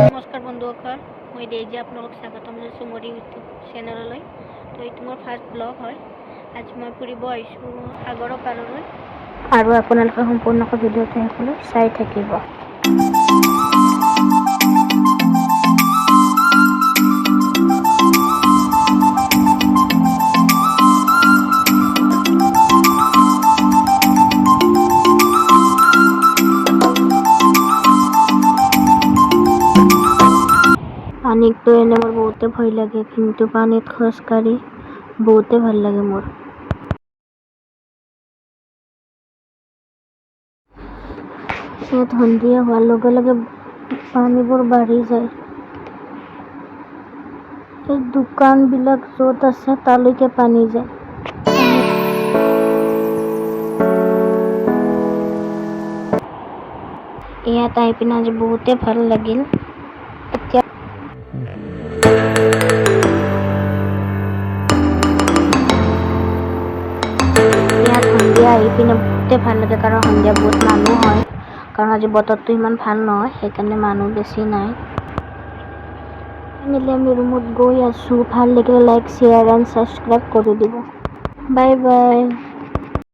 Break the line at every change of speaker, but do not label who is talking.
নমস্কাৰ বন্ধুসকল, মই ডেইজি আপোনালোক স্বাগতম জনাইছোঁ মোৰ ইউটিউব চেনেললৈ। তো এইটো মোৰ ফাৰ্ষ্ট ব্লগ হয়। আজি মই ফুৰিব আহিছোঁ সাগৰৰ পাৰলৈ, আৰু আপোনালোকে সম্পূৰ্ণকৈ ভিডিঅ'টো শেষলৈ চাই থাকিব। পানীতো এনে মোৰ বহুতে ভয় লাগে, কিন্তু পানীত খোজকাঢ়ি বহুতে ভাল লাগে মোৰ। ইয়াত সন্ধিয়া হোৱাৰ লগে লগে পানীবোৰ বাঢ়ি যায়। এই দোকানবিলাক য'ত আছে তালৈকে পানী যায়। ইয়াত আহি পিনে আজি বহুতে ভাল লাগিল। এতিয়া ইয়াত সন্ধিয়া আহি পিনে বহুতে ভাল লাগে, কাৰণ সন্ধিয়া বহুত মানুহ হয়। কাৰণ আজি বতৰটো ইমান ভাল নহয়, সেইকাৰণে মানুহ বেছি নাই। ফাইনেলি আমি ৰুমত গৈ আছোঁ। ভাল লাগিলে লাইক, শ্বেয়াৰ এণ্ড ছাবস্ক্ৰাইব কৰি দিব। Bye bye.